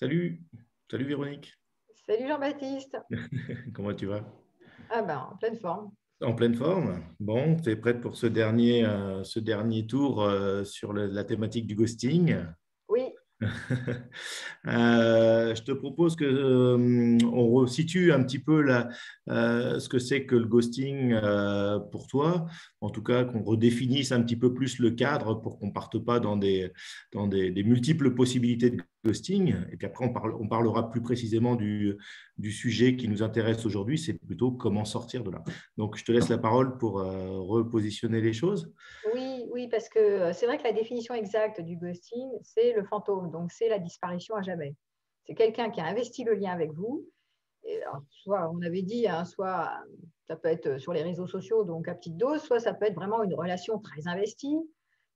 Salut, salut Véronique. Salut Jean-Baptiste. Comment tu vas? Ah ben, en pleine forme. En pleine forme? Bon, tu es prête pour ce dernier tour sur la thématique du ghosting? Oui, Je te propose que, on resitue un petit peu ce que c'est que le ghosting pour toi. En tout cas, qu'on redéfinisse un petit peu plus le cadre pour qu'on ne parte pas des multiples possibilités de ghosting. Et puis après, on parlera plus précisément du sujet qui nous intéresse aujourd'hui. C'est plutôt comment sortir de là. Donc, je te laisse la parole pour repositionner les choses. oui, oui, parce que c'est vrai que la définition exacte du ghosting, c'est le fantôme, donc c'est la disparition à jamais. C'est quelqu'un qui a investi le lien avec vous. Et alors, soit, on avait dit, hein, soit ça peut être sur les réseaux sociaux, donc à petite dose, soit ça peut être vraiment une relation très investie,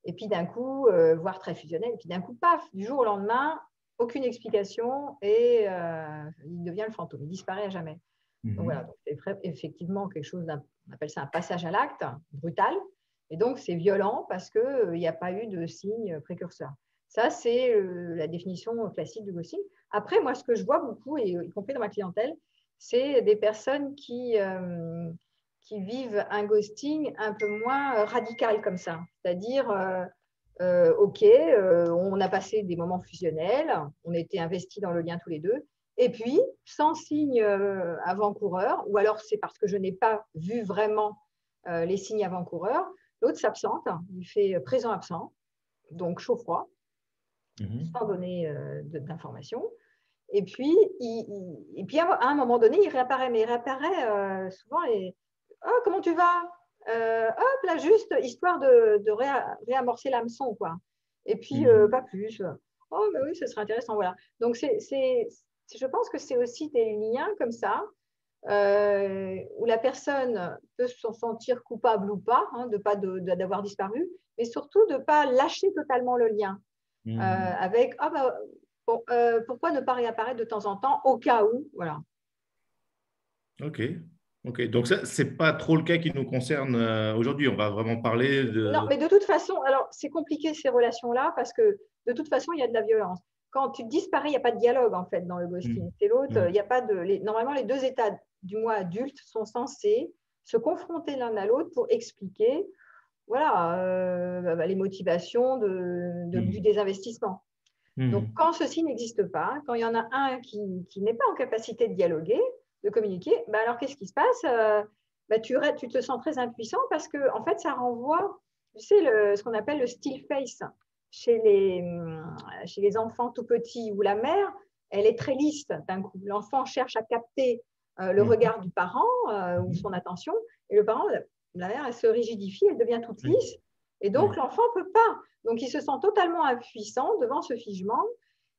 et puis d'un coup, voire très fusionnelle, et puis d'un coup, paf, du jour au lendemain, aucune explication, et il devient le fantôme, il disparaît à jamais. Donc voilà, Mhm. donc c'est effectivement quelque chose on appelle ça un passage à l'acte brutal. Et donc c'est violent parce qu'il n'y a pas eu de signe précurseur. Ça, c'est la définition classique du ghosting. Après, moi, ce que je vois beaucoup, et y compris dans ma clientèle, c'est des personnes qui vivent un ghosting un peu moins radical comme ça. C'est-à-dire, OK, on a passé des moments fusionnels, on était investis dans le lien tous les deux, et puis, sans signe avant-coureur, ou alors c'est parce que je n'ai pas vu vraiment les signes avant-coureurs, l'autre s'absente, il fait présent-absent, donc chaud-froid, Mhm. sans donner d'informations. Et puis, à un moment donné, il réapparaît, mais il réapparaît souvent et oh, comment tu vas hop, là, juste histoire de réamorcer l'hameçon, quoi. Et puis, Mhm. pas plus. Oh, mais oui, ce serait intéressant, voilà. Donc, je pense que c'est aussi des liens comme ça où la personne peut se sentir coupable ou pas, hein, d'avoir disparu, mais surtout de ne pas lâcher totalement le lien Mhm. avec ah bah, bon, pourquoi ne pas réapparaître de temps en temps au cas où, voilà. Ok, ok. Donc ça, c'est pas trop le cas qui nous concerne aujourd'hui. On va vraiment parler Non, de. mais de toute façon, alors c'est compliqué ces relations-là parce que de toute façon, il y a de la violence. Quand tu disparais, il n'y a pas de dialogue en fait dans le ghosting. Mhm. C'est l'autre, il Mhm. n'y a pas de. Normalement, les deux états du moi adulte sont censés se confronter l'un à l'autre pour expliquer voilà, les motivations du Mhm. désinvestissement. Donc, Mhm. quand ceci n'existe pas, quand il y en a un qui n'est pas en capacité de dialoguer, de communiquer, bah alors qu'est-ce qui se passe bah, tu te sens très impuissant parce que en fait, ça renvoie, tu sais, ce qu'on appelle le still face chez les enfants tout petits où la mère, elle est très lisse d'un coup. L'enfant cherche à capter le Mhm. regard du parent ou Mhm. son attention, et le parent, la mère, elle se rigidifie, elle devient toute Oui, lisse, et donc oui. l'enfant ne peut pas. Donc, il se sent totalement impuissant devant ce figement.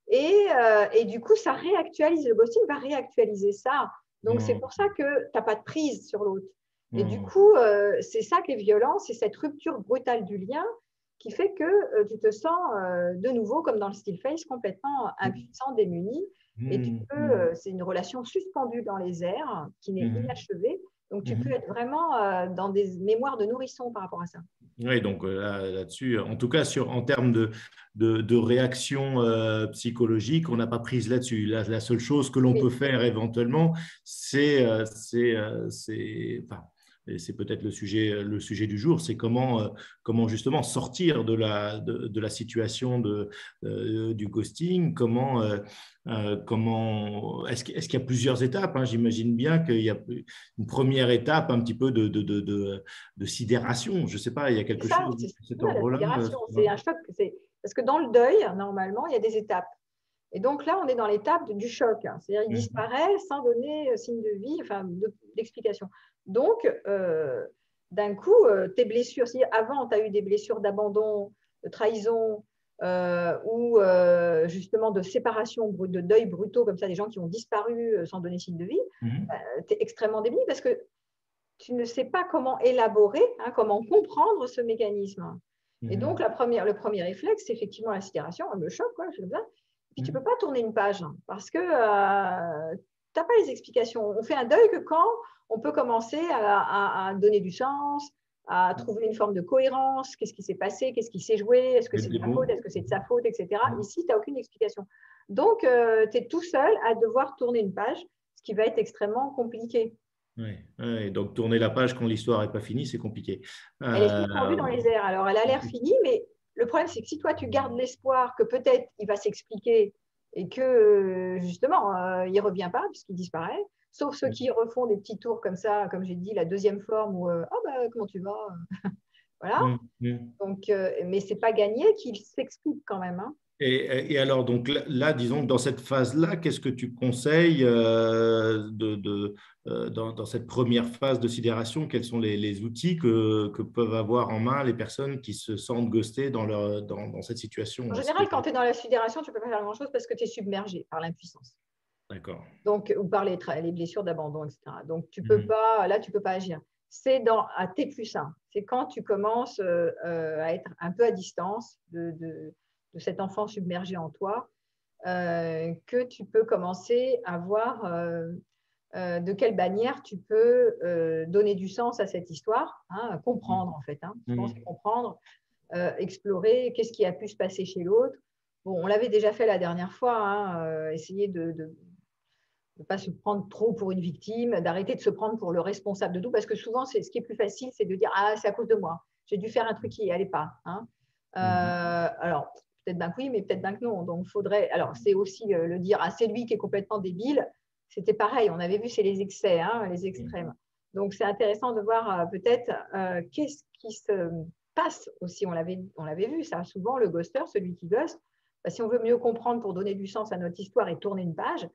Et du coup, ça réactualise. Le ghosting va réactualiser ça. Donc, c'est pour ça Mhm. que tu n'as pas de prise sur l'autre. Et du Mhm. coup, c'est ça qui est violent, c'est cette rupture brutale du lien qui fait que tu te sens de nouveau, comme dans le still face, complètement impuissant, démuni. Et Mhm. c'est une relation suspendue dans les airs qui n'est Mhm. inachevée. Donc, tu peux Mhm. être vraiment dans des mémoires de nourrisson par rapport à ça. Oui, donc là-dessus, en tout cas en termes de réaction psychologique, on n'a pas prise là-dessus. La seule chose que l'on peut Oui, faire éventuellement, enfin, et c'est peut-être le sujet du jour, c'est comment justement sortir de la situation du ghosting, est-ce qu'il y a plusieurs étapes, hein? J'imagine bien qu'il y a une première étape un petit peu de sidération. Je ne sais pas, il y a c'est quelque ça, chose de c'est cet ça, la ordre-là. sidération. C'est un choc. Parce que dans le deuil, normalement, il y a des étapes. Et donc là, on est dans l'étape du choc, hein. C'est-à-dire il Mhm. disparaît sans donner signe de vie, enfin d'explication. Donc, d'un coup, tes blessures, si avant tu as eu des blessures d'abandon, de trahison ou justement de séparation, de deuil brutaux, comme ça, des gens qui ont disparu sans donner signe de vie, Mhm. tu es extrêmement débile parce que tu ne sais pas comment élaborer, hein, comment comprendre ce mécanisme. Et donc, Mhm. le premier réflexe, c'est effectivement la sidération, le choc, quoi, comme ça. Puis, tu ne peux Mhm. pas tourner une page parce que tu n'as pas les explications. On fait un deuil que quand on peut commencer à donner du sens, à trouver une forme de cohérence. Qu'est-ce qui s'est passé? Qu'est-ce qui s'est joué? Est-ce que Mettre c'est de des ma faute? mots. Est-ce que c'est de sa faute? Etc. Mhm. Ici, tu n'as aucune explication. Donc, tu es tout seul à devoir tourner une page, ce qui va être extrêmement compliqué. Ouais. Donc, tourner la page quand l'histoire n'est pas finie, c'est compliqué. Elle est suspendue dans les airs. Alors, elle a l'air finie, mais le problème, c'est que si toi, tu gardes l'espoir que peut-être il va s'expliquer et que, justement, il ne revient pas puisqu'il disparaît, sauf ceux qui refont des petits tours comme ça, comme j'ai dit, la deuxième forme où oh, bah, comment tu vas? Voilà. Donc, mais ce n'est pas gagné qu'il s'explique quand même. Hein. Et alors, donc là, disons que dans cette phase-là, qu'est-ce que tu conseilles dans cette première phase de sidération? Quels sont les outils que peuvent avoir en main les personnes qui se sentent ghostées dans cette situation? En général, quand tu es dans la sidération, tu ne peux pas faire grand-chose parce que tu es submergé par l'impuissance. D'accord. Donc, ou par les blessures d'abandon, etc. Donc, tu peux pas, là, tu ne peux pas agir. C'est à T+1. C'est quand tu commences à être un peu à distance de cet enfant submergé en toi, que tu peux commencer à voir de quelle manière tu peux donner du sens à cette histoire, hein, comprendre en fait. Hein. Souvent, c'est comprendre, explorer qu'est-ce qui a pu se passer chez l'autre. Bon, on l'avait déjà fait la dernière fois, hein, essayer de ne pas se prendre trop pour une victime, d'arrêter de se prendre pour le responsable de tout, parce que souvent, ce qui est plus facile, c'est de dire « Ah, c'est à cause de moi, j'ai dû faire un truc qui n'allait pas. Hein. » Alors, peut-être bien que oui, mais peut-être bien que non. Donc, faudrait. Alors, c'est aussi le dire « Ah, c'est lui qui est complètement débile. » C'était pareil, on avait vu, c'est les excès, hein, les extrêmes. Donc, c'est intéressant de voir peut-être qu'est-ce qui se passe aussi. On l'avait vu, ça. Souvent, le ghoster, celui qui ghost, bah, si on veut mieux comprendre pour donner du sens à notre histoire et tourner une page,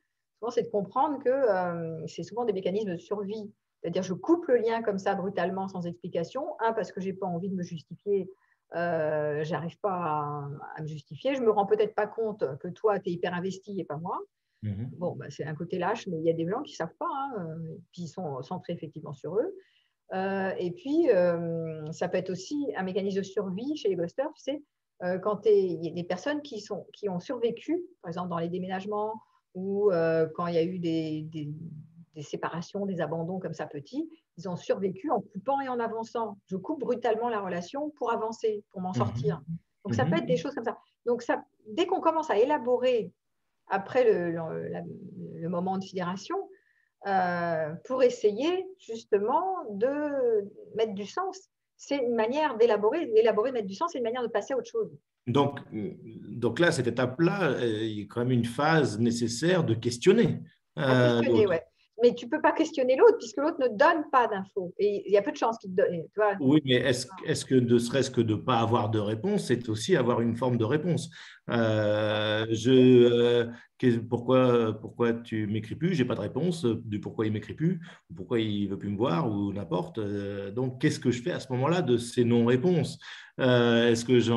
c'est de comprendre que c'est souvent des mécanismes de survie. C'est-à-dire, je coupe le lien comme ça brutalement, sans explication. Parce que je n'ai pas envie de me justifier, je n'arrive pas à me justifier. Je ne me rends peut-être pas compte que toi, tu es hyper investi et pas moi. Bon, bah, c'est un côté lâche, mais il y a des gens qui ne savent pas, puis ils sont centrés effectivement sur eux. Et puis, ça peut être aussi un mécanisme de survie chez les ghosters, tu sais, quand il y a des personnes qui ont survécu, par exemple dans les déménagements, ou quand il y a eu des séparations, des abandons comme ça petits, ils ont survécu en coupant et en avançant. Je coupe brutalement la relation pour avancer, pour m'en sortir. Donc, ça peut être des choses comme ça. Donc, dès qu'on commence à élaborer après le moment de sidération, pour essayer justement de mettre du sens, c'est une manière d'élaborer, mettre du sens, c'est une manière de passer à autre chose. Donc là, cette étape-là, il y a quand même une phase nécessaire de questionner. Questionner, ouais. Mais tu ne peux pas questionner l'autre puisque l'autre ne donne pas d'infos. Et il y a peu de chances qu'il te donne. Oui, mais est-ce que ne serait-ce que de ne pas avoir de réponse, c'est aussi avoir une forme de réponse? Pourquoi tu m'écris plus? J'ai pas de réponse du pourquoi il m'écrit plus, ou pourquoi il veut plus me voir, ou n'importe. Donc, qu'est-ce que je fais à ce moment-là de ces non-réponses? Est-ce que je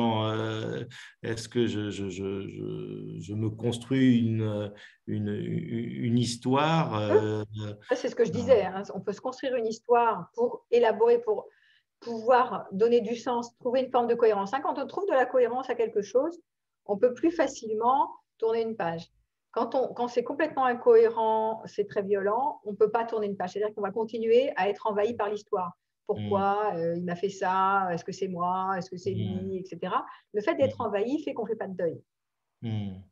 me construis une histoire? C'est ce que je disais. Hein. On peut se construire une histoire pour élaborer, pour pouvoir donner du sens, trouver une forme de cohérence. Hein. Quand on trouve de la cohérence à quelque chose, on peut plus facilement tourner une page. Quand c'est complètement incohérent, c'est très violent, on ne peut pas tourner une page. C'est-à-dire qu'on va continuer à être envahi par l'histoire. Pourquoi il m'a fait ça? Est-ce que c'est moi? Est-ce que c'est lui? Etc. Le fait d'être envahi fait qu'on ne fait pas de deuil.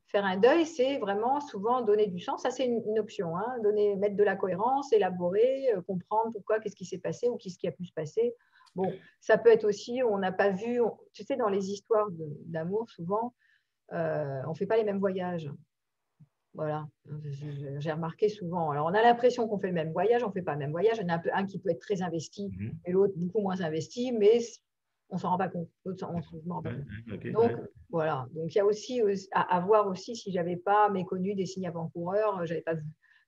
Faire un deuil, c'est vraiment souvent donner du sens. Ça, c'est une option. Hein. Mettre de la cohérence, élaborer, comprendre pourquoi, qu'est-ce qui s'est passé ou qu'est-ce qui a pu se passer. Bon, ça peut être aussi, on n'a pas vu, tu sais, dans les histoires d'amour, souvent, on ne fait pas les mêmes voyages. Voilà, j'ai remarqué souvent. Alors, on a l'impression qu'on fait le même voyage, on ne fait pas le même voyage. Il y en a un qui peut être très investi et l'autre beaucoup moins investi, mais on ne s'en rend pas compte. L'autre, on ne s'en rend pas compte. Donc, voilà. Donc, il y a aussi à voir aussi, si je n'avais pas méconnu des signes avant-coureurs, je n'avais pas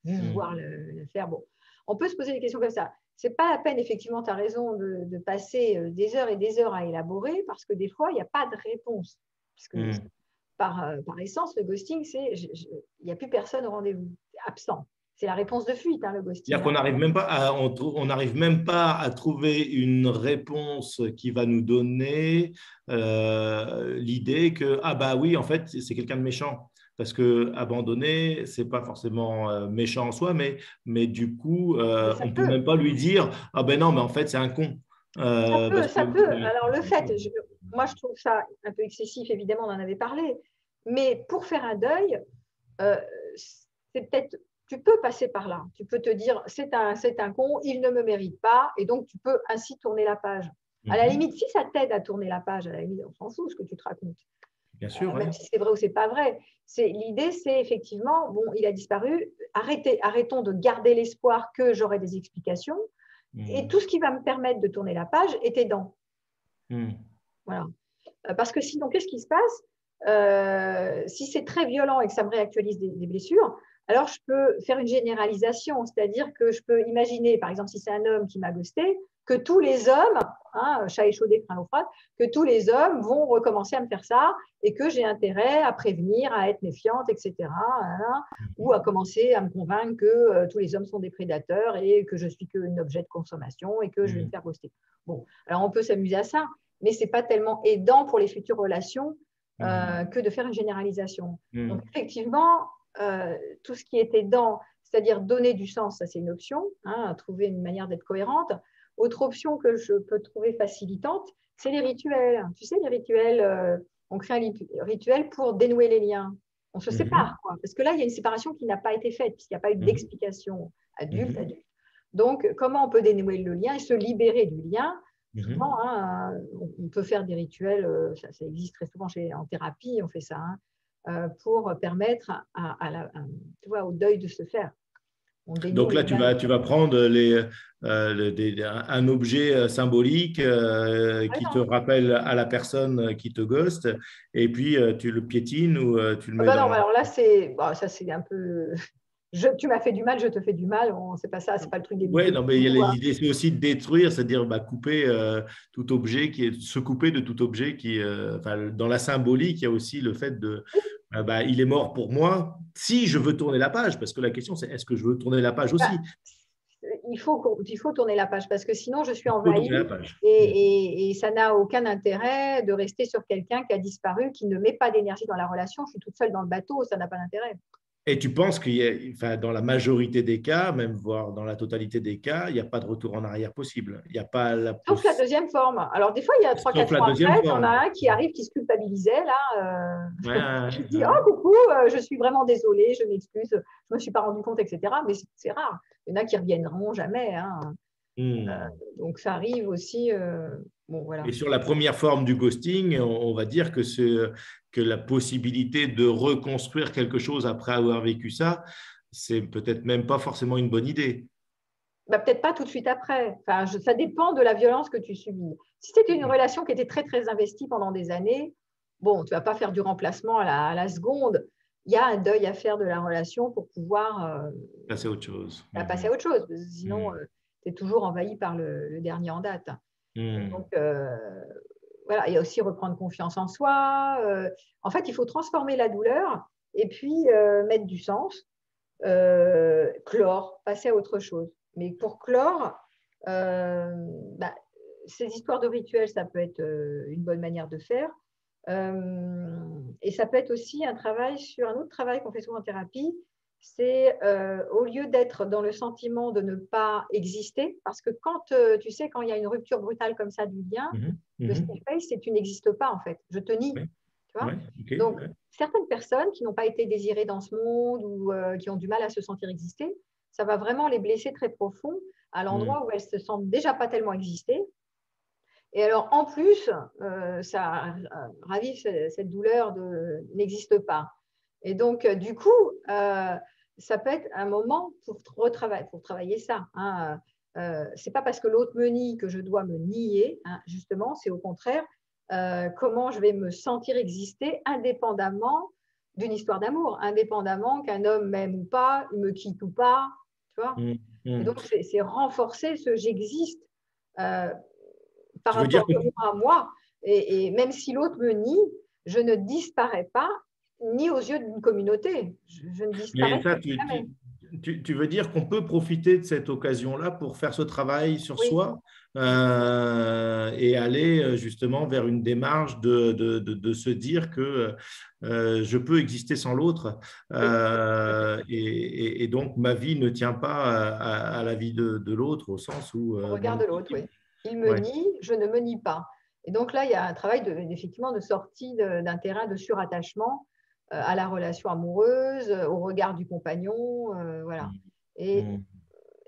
vu voir le faire. Bon, on peut se poser des questions comme ça. Ce n'est pas la peine, effectivement, tu as raison, de passer des heures et des heures à élaborer parce que des fois, il n'y a pas de réponse. Parce que par essence, le ghosting, c'est il n'y a plus personne au rendez-vous, absent. C'est la réponse de fuite, hein, le ghosting. C'est-à-dire qu'on n'arrive même pas à trouver une réponse qui va nous donner l'idée que, ah bah oui, en fait, c'est quelqu'un de méchant. Parce que abandonner, c'est pas forcément méchant en soi, mais du coup, on peut même pas lui dire, ah ben non, mais en fait, c'est un con. Ça peut. Alors, le fait, moi, je trouve ça un peu excessif, évidemment, on en avait parlé. Mais pour faire un deuil, euh, c'est peut-être, tu peux passer par là. Tu peux te dire, c'est un con, il ne me mérite pas, et donc tu peux ainsi tourner la page. À la limite, si ça t'aide à tourner la page, à la limite, on s'en fout ce que tu te racontes. Bien sûr, Même ouais. si c'est vrai ou c'est pas vrai. L'idée, c'est effectivement, bon, il a disparu, arrêtons de garder l'espoir que j'aurai des explications, et tout ce qui va me permettre de tourner la page est aidant. Voilà. Parce que sinon, qu'est-ce qui se passe si c'est très violent et que ça me réactualise des blessures, alors je peux faire une généralisation, c'est-à-dire que je peux imaginer, par exemple, si c'est un homme qui m'a ghosté, que tous les hommes, chat échaudé, craint l'eau froide, que tous les hommes vont recommencer à me faire ça et que j'ai intérêt à prévenir, à être méfiante, etc. Ou à commencer à me convaincre que tous les hommes sont des prédateurs et que je suis qu'un objet de consommation et que je vais me faire ghoster. Bon, alors on peut s'amuser à ça, mais ce n'est pas tellement aidant pour les futures relations que de faire une généralisation. Donc, effectivement, tout ce qui est aidant, c'est-à-dire donner du sens, ça c'est une option, trouver une manière d'être cohérente. Autre option que je peux trouver facilitante, c'est les rituels. Tu sais, les rituels, on crée un rituel pour dénouer les liens. On se sépare, quoi. Parce que là, il y a une séparation qui n'a pas été faite, puisqu'il n'y a pas eu d'explication adulte. Donc, comment on peut dénouer le lien et se libérer du lien? Souvent, on peut faire des rituels, ça existe très souvent en thérapie, on fait ça, pour permettre tu vois, au deuil de se faire. Donc là, tu vas prendre un objet symbolique qui te rappelle à la personne qui te ghoste, et puis tu le piétines ou tu le mets Non, dans… alors là, ça c'est un peu… tu m'as fait du mal, je te fais du mal. C'est pas ça, c'est pas le truc des Oui, non, mais bisous, l'idée, c'est aussi de détruire, c'est-à-dire couper tout objet se couper de tout objet qui, dans la symbolique, il y a aussi le fait de, il est mort pour moi. Si je veux tourner la page, parce que la question, c'est est-ce que je veux tourner la page Bah, aussi? il faut tourner la page parce que sinon je suis Il faut tourner envahie la page. et ça n'a aucun intérêt de rester sur quelqu'un qui a disparu, qui ne met pas d'énergie dans la relation. Je suis toute seule dans le bateau, ça n'a pas d'intérêt. Et tu penses qu'il y a, dans la majorité des cas, même voire dans la totalité des cas, il n'y a pas de retour en arrière possible. Il n'y a pas la Sauf la deuxième forme. Alors, des fois, il y a 3-4 Sauf la ans deuxième après, tu en forme. as un qui arrive, qui se culpabilisait, là, Ouais, qui dit oh, coucou, je suis vraiment désolée, je m'excuse, je ne me suis pas rendu compte, etc. Mais c'est rare. Il y en a qui reviendront jamais. Donc, ça arrive aussi. Bon, voilà. Et sur la première forme du ghosting, on va dire que la possibilité de reconstruire quelque chose après avoir vécu ça, c'est peut-être même pas forcément une bonne idée. Bah, peut-être pas tout de suite après. Enfin, ça dépend de la violence que tu subis. Si c'était une relation qui était très, très investie pendant des années, bon, tu ne vas pas faire du remplacement à la seconde. Il y a un deuil à faire de la relation pour pouvoir Passer à autre chose. passer à autre chose. Parce que sinon, tu es toujours envahi par le dernier en date. Donc, voilà, il y a aussi reprendre confiance en soi. En fait, il faut transformer la douleur et puis mettre du sens, clore, passer à autre chose. Mais pour clore, ces histoires de rituels, ça peut être une bonne manière de faire. Et ça peut être aussi un autre travail qu'on fait souvent en thérapie, c'est au lieu d'être dans le sentiment de ne pas exister, parce que tu sais, quand il y a une rupture brutale comme ça du lien, le stay face, c'est tu n'existes pas en fait, je te nie. Tu vois Donc, certaines personnes qui n'ont pas été désirées dans ce monde ou qui ont du mal à se sentir exister, ça va vraiment les blesser très profond à l'endroit où elles se sentent déjà pas tellement exister. Et alors, en plus, ça ravive cette douleur de n'existe pas. Et donc, du coup, ça peut être un moment pour travailler ça. C'est pas parce que l'autre me nie que je dois me nier, justement, c'est au contraire comment je vais me sentir exister indépendamment d'une histoire d'amour, indépendamment qu'un homme m'aime ou pas, me quitte ou pas, tu vois. Et donc, c'est renforcer ce j'existe par Tu veux dire rapport que… à moi. Et même si l'autre me nie, je ne disparais pas, ni aux yeux d'une communauté. Je ne Mais disparais ça, jamais. tu veux dire qu'on peut profiter de cette occasion-là pour faire ce travail sur Oui. soi et aller justement vers une démarche de se dire que je peux exister sans l'autre et donc ma vie ne tient pas à la vie de l'autre au sens où… On regarde l'autre, oui. Il me Ouais. nie, je ne me nie pas. Et donc là, il y a un travail effectivement de sortie d'un terrain de surattachement à la relation amoureuse, au regard du compagnon, voilà. Et Mm.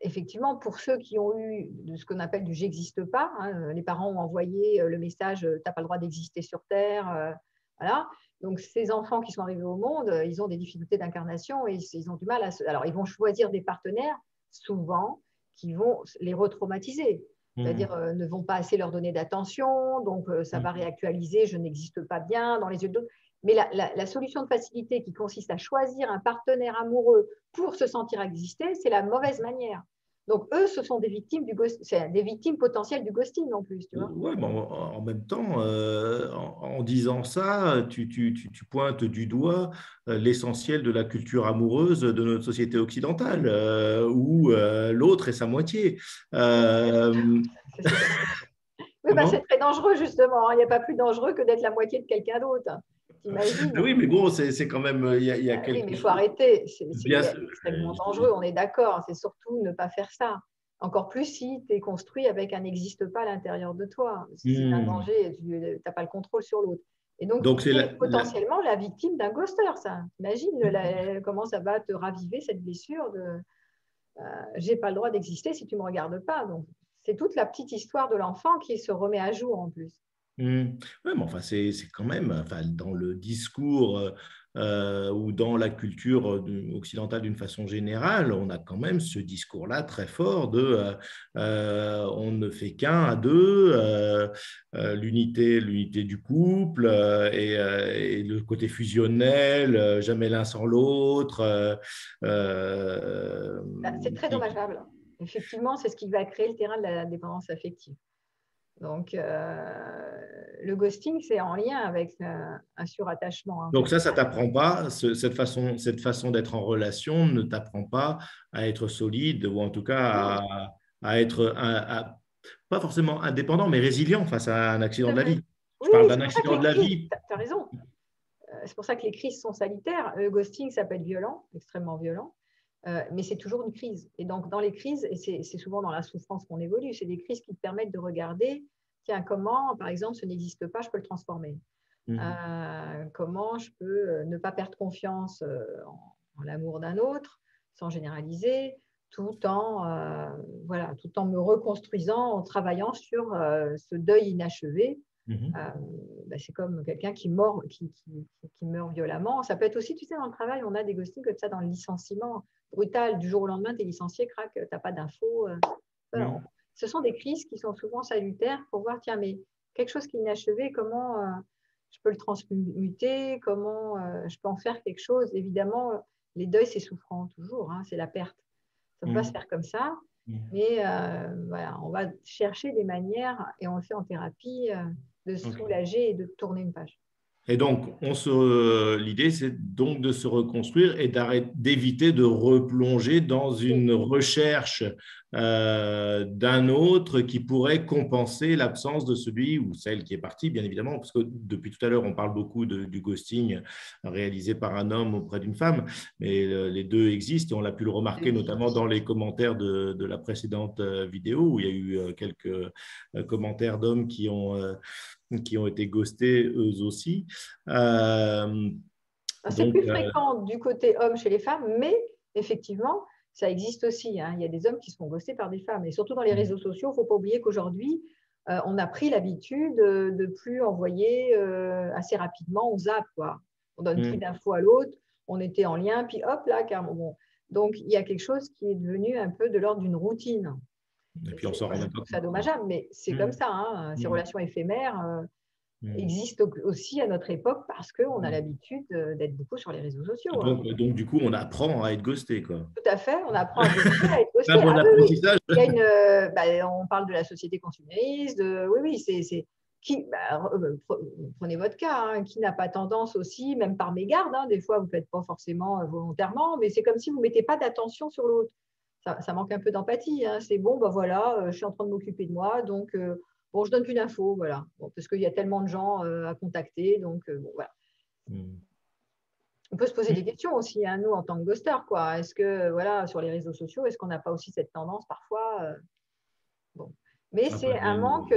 effectivement, pour ceux qui ont eu de ce qu'on appelle du j'existe pas, hein, les parents ont envoyé le message t'as pas le droit d'exister sur Terre, voilà. Donc ces enfants qui sont arrivés au monde, ils ont des difficultés d'incarnation et ils ont du mal à se. Alors ils vont choisir des partenaires souvent qui vont les retraumatiser, c'est-à-dire Mm. ne vont pas assez leur donner d'attention, donc ça va Mm. réactualiser je n'existe pas bien dans les yeux d'autres. Mais la solution de facilité qui consiste à choisir un partenaire amoureux pour se sentir exister, c'est la mauvaise manière. Donc, eux, ce sont des victimes c'est des victimes potentielles du ghosting en plus, tu vois. Ouais, bon, en même temps, en disant ça, tu pointes du doigt l'essentiel de la culture amoureuse de notre société occidentale, où l'autre est sa moitié. Euh, Oui, bah, comment? c'est très dangereux, justement, hein. Il n'y a pas plus dangereux que d'être la moitié de quelqu'un d'autre. T'imagines? Oui, mais bon, c'est quand même, il y a Oui, mais quelque il faut chose. arrêter. C'est Bien, extrêmement dangereux, on est d'accord. C'est surtout ne pas faire ça. Encore plus si tu es construit avec un n'existe pas à l'intérieur de toi. C'est un Hmm. danger, tu n'as pas le contrôle sur l'autre. Et donc, Donc, tu es potentiellement la victime d'un ghoster, ça. Imagine comment ça va te raviver cette blessure de j'ai pas le droit d'exister si tu me regardes pas. Donc, c'est toute la petite histoire de l'enfant qui se remet à jour en plus. Ouais, mais enfin, c'est quand même enfin, dans le discours ou dans la culture occidentale d'une façon générale, on a quand même ce discours-là très fort de on ne fait qu'un à deux, l'unité du couple et le côté fusionnel, jamais l'un sans l'autre. C'est très dommageable. Effectivement, c'est ce qui va créer le terrain de la dépendance affective. Donc, le ghosting, c'est en lien avec un surattachement, en Donc quelque ça sorte. t'apprend pas, cette façon d'être en relation ne t'apprend pas à être solide ou en tout cas Non, à être, pas forcément indépendant, mais résilient face à un tout accident à de la fait. vie. Je Oui, parle d'un c'est pour ça que accident les de la crises, vie. tu as raison, c'est pour ça que les crises sont salutaires. Le ghosting, ça peut être violent, extrêmement violent, mais c'est toujours une crise. Et donc, dans les crises, et c'est souvent dans la souffrance qu'on évolue, c'est des crises qui te permettent de regarder, tiens, comment, par exemple, ce n'existe pas, je peux le transformer. Mhm. Comment je peux ne pas perdre confiance en l'amour d'un autre, sans généraliser, tout en, voilà, tout en me reconstruisant, en travaillant sur ce deuil inachevé. Mhm. Euh, c'est comme quelqu'un qui meurt violemment. Ça peut être aussi, tu sais, dans le travail, on a des ghostings comme ça dans le licenciement brutal. Du jour au lendemain, tu es licencié, crac, tu n'as pas d'infos. Voilà. Mhm. Ce sont des crises qui sont souvent salutaires pour voir, tiens, mais quelque chose qui est inachevé, comment je peux le transmuter, comment je peux en faire quelque chose. Évidemment, les deuils, c'est souffrant toujours, hein, c'est la perte. Ça ne peut pas se Mhm. faire comme ça, Mhm. mais voilà, on va chercher des manières, et on le fait en thérapie, de Ok. soulager et de tourner une page. Et donc, l'idée, c'est donc de se reconstruire et d'éviter de replonger dans Oui, une recherche d'un autre qui pourrait compenser l'absence de celui ou celle qui est partie, bien évidemment, parce que depuis tout à l'heure, on parle beaucoup du ghosting réalisé par un homme auprès d'une femme, mais les deux existent et on l'a pu le ça remarquer existe. notamment dans les commentaires de la précédente vidéo où il y a eu quelques commentaires d'hommes qui ont été ghostés eux aussi. Euh, C'est donc, plus fréquent du côté homme chez les femmes, mais effectivement, ça existe aussi, hein. Il y a des hommes qui se font ghoster par des femmes. Et surtout dans les réseaux sociaux, il ne faut pas oublier qu'aujourd'hui, on a pris l'habitude de ne plus envoyer assez rapidement, on zappe, quoi. On donne plus d'infos à l'autre, on était en lien, puis hop là, carrément. Bon. Donc, il y a quelque chose qui est devenu un peu de l'ordre d'une routine. et Et puis on s'en rend moi, je même pas trouve ça compte. dommageable, mais c'est comme ça, hein. Ces relations éphémères existent aussi à notre époque parce qu'on a l'habitude d'être beaucoup sur les réseaux sociaux, hein. Donc, du coup, on apprend à être ghosté, quoi. Tout à fait, on apprend à ghoster, à être C'est un ghosté. bon Ah oui, oui, apprentissage. il y a on parle de la société consumériste, oui, oui, c'est qui, prenez votre cas, hein, qui n'a pas tendance aussi, même par mégarde, hein, des fois vous ne faites pas forcément volontairement, mais c'est comme si vous ne mettez pas d'attention sur l'autre. Ça manque un peu d'empathie, hein. C'est bon, ben voilà, je suis en train de m'occuper de moi, donc bon, je donne plus d'infos, voilà. Bon, parce qu'il y a tellement de gens à contacter, donc bon, voilà. On peut se poser des questions aussi, hein, nous, en tant que ghoster, quoi. Est-ce que, voilà, sur les réseaux sociaux, est-ce qu'on n'a pas aussi cette tendance parfois bon. Mais Après, c'est un manque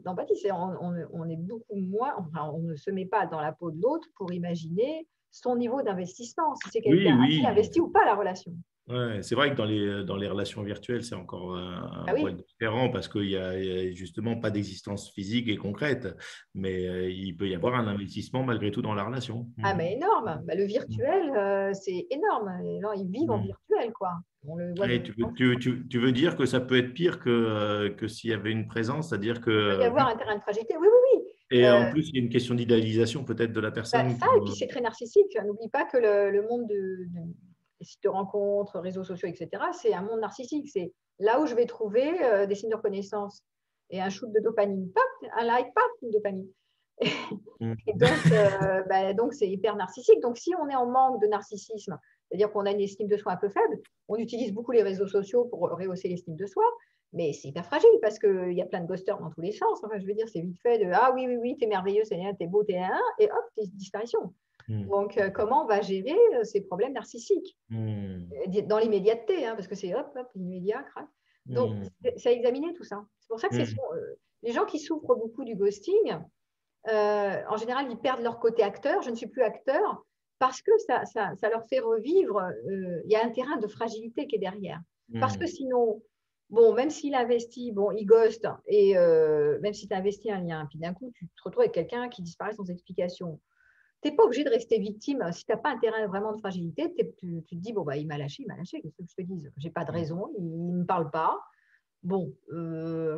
d'empathie. On est beaucoup moins, enfin, on ne se met pas dans la peau de l'autre pour imaginer son niveau d'investissement, si c'est quelqu'un oui, à qui il oui. investit ou pas la relation. Ouais, c'est vrai que dans les relations virtuelles, c'est encore un Ah poil oui, différent parce il y a justement pas d'existence physique et concrète, mais il peut y avoir un investissement malgré tout dans la relation. ah Mhm. mais énorme. Bah, le virtuel, c'est énorme. Les gens, ils vivent en Mhm. virtuel, quoi. On le voit de Et plus en plus. tu veux dire que ça peut être pire que s'il y avait une présence, c'est-à-dire Il peut y que, avoir un terrain de fragilité. Oui, oui, oui. et en plus, il y a une question d'idéalisation peut-être de la Bah, personne. ça, et puis c'est très narcissique. N'oublie pas que le monde des sites de rencontres, réseaux sociaux, etc., c'est un monde narcissique. C'est là où je vais trouver des signes de reconnaissance et un shoot de dopamine. Pop, un like, pop, une dopamine. Et Mhm. donc, c'est hyper narcissique. Donc, si on est en manque de narcissisme, c'est-à-dire qu'on a une estime de soi un peu faible, on utilise beaucoup les réseaux sociaux pour rehausser l'estime de soi, mais c'est hyper fragile parce qu'il y a plein de ghosters dans tous les sens. Enfin, je veux dire, c'est vite fait de ah oui, oui, oui, t'es merveilleux, t'es beau, t'es un, et hop, t'es disparition. Donc, comment on va gérer ces problèmes narcissiques Mhm. dans l'immédiateté, hein, parce que c'est hop, hop, l'immédiat, crac. Donc, Mhm. c'est à examiner tout ça. C'est pour ça que Mhm. les gens qui souffrent beaucoup du ghosting, en général, ils perdent leur côté acteur. Je ne suis plus acteur parce que ça leur fait revivre. Il y a un terrain de fragilité qui est derrière. Parce que Mhm. sinon, bon, même s'il investit, bon, il ghost, et même si tu investis un lien, puis d'un coup, tu te retrouves avec quelqu'un qui disparaît sans explication. Tu n'es pas obligé de rester victime. Si tu n'as pas un terrain vraiment de fragilité, tu te dis, bon, bah, il m'a lâché, il m'a lâché. Qu'est-ce que je te dise? J'ai pas de raison, il ne me parle pas. Bon,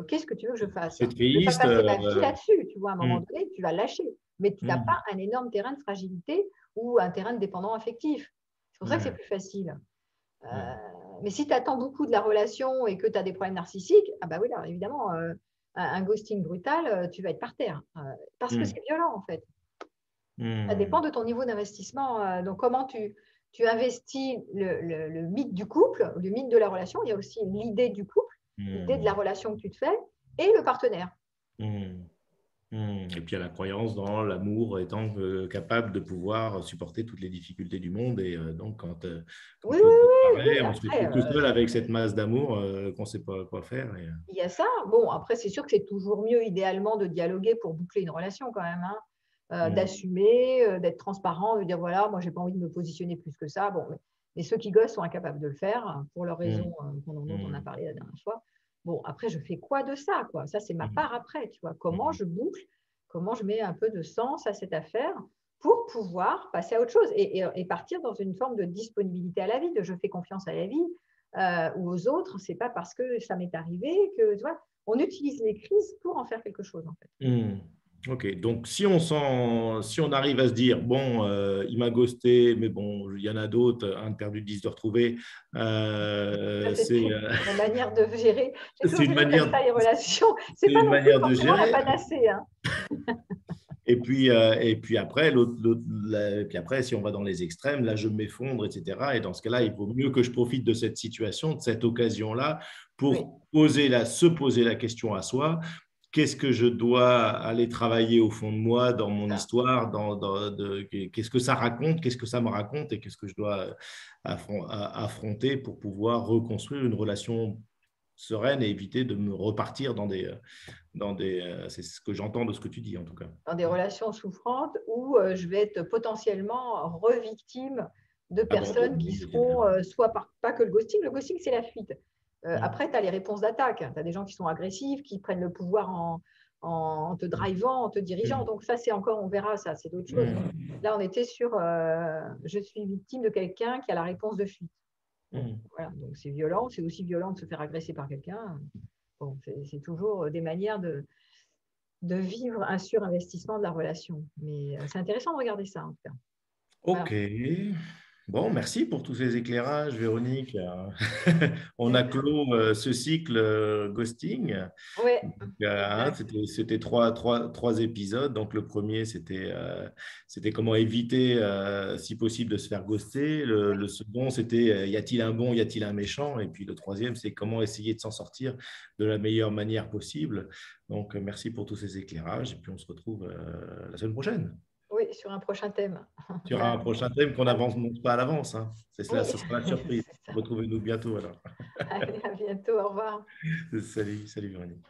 qu'est-ce que tu veux que je fasse? C'est Je ne vais pas triste. passer ma vie là-dessus, tu vois, à un moment Mhm. donné, tu vas lâcher. Mais tu n'as Mhm. pas un énorme terrain de fragilité ou un terrain de dépendant affectif. C'est pour ça que c'est Ouais. plus facile. Ouais. Mais si tu attends beaucoup de la relation et que tu as des problèmes narcissiques, ah bah oui, là, évidemment, un ghosting brutal, tu vas être par terre. Parce que Mhm. c'est violent, en fait. Ça dépend Mhm. de ton niveau d'investissement. Donc, comment tu investis le mythe du couple, le mythe de la relation. Il y a aussi l'idée du couple, l'idée de la Mhm. relation que tu te fais et le partenaire. Mhm. Et puis, il y a la croyance dans l'amour étant capable de pouvoir supporter toutes les difficultés du monde. Et donc, Oui, quand oui, l'autre oui, oui. disparaît, on se Après, retrouve tout seul avec cette masse d'amour qu'on ne sait pas quoi faire. il y a ça. Bon, après, c'est sûr que c'est toujours mieux, idéalement, de dialoguer pour boucler une relation quand même, hein. Mm, D'assumer, d'être transparent, de dire voilà, moi, j'ai pas envie de me positionner plus que ça. Bon, mais ceux qui gossent sont incapables de le faire pour leurs raisons mm, dont on a mm, parlé la dernière fois. Bon, après, je fais quoi de ça, quoi? Ça, c'est ma mm, part après, tu vois. Comment mm, je boucle, comment je mets un peu de sens à cette affaire pour pouvoir passer à autre chose et partir dans une forme de disponibilité à la vie, de je fais confiance à la vie ou aux autres. C'est pas parce que ça m'est arrivé que, tu vois, on utilise les crises pour en faire quelque chose, en fait. mm. Ok, donc si on arrive à se dire, bon, il m'a ghosté, mais bon, il y en a d'autres, un de perdu, 10 de retrouvé, Ça, c'est c'est la manière de gérer. J'ai c'est toujours une géré comme manière, ça les relations. C'est c'est pas une non plus manière de forcément la gérer. panacée, hein. Et puis après, puis après, si on va dans les extrêmes, là, je m'effondre, etc. Et dans ce cas-là, il vaut mieux que je profite de cette situation, de cette occasion-là, Oui, pour se poser la question à soi. Qu'est-ce que je dois aller travailler au fond de moi, dans mon ça. histoire, qu'est-ce que ça raconte, qu'est-ce que ça me raconte et qu'est-ce que je dois affronter pour pouvoir reconstruire une relation sereine et éviter de me repartir c'est ce que j'entends de ce que tu dis en tout cas. Dans des relations souffrantes où je vais être potentiellement revictime de personnes qui Abandonné, etc. seront soit pas que le ghosting. Le ghosting, c'est la fuite. Mm, Après, tu as les réponses d'attaque. Tu as des gens qui sont agressifs, qui prennent le pouvoir en te drivant, en te dirigeant. mm, Donc ça, c'est encore, on verra, ça, c'est d'autres choses. mm, Là, on était sur je suis victime de quelqu'un qui a la réponse de fuite. Bon, mm. voilà, donc c'est violent, c'est aussi violent de se faire agresser par quelqu'un. Bon, c'est toujours des manières de vivre un surinvestissement de la relation. Mais c'est intéressant de regarder ça, en tout cas. Voilà. Ok. Bon, merci pour tous ces éclairages, Véronique. On a clos ce cycle ghosting. Ouais, Donc, hein, exact. c'était trois épisodes. Donc, le premier, c'était comment éviter, si possible, de se faire ghoster. Oui. Le second, c'était y a-t-il un bon, y a-t-il un méchant? Et puis, le troisième, c'est comment essayer de s'en sortir de la meilleure manière possible. Donc, merci pour tous ces éclairages. Et puis, on se retrouve la semaine prochaine Oui, sur un prochain thème. sur un Ben, prochain thème qu'on n'avance pas à l'avance. Hein. C'est cela, oui, ce sera la surprise. c'est ça. Retrouvez-nous bientôt alors. Allez, à bientôt, au revoir. Salut, salut Véronique.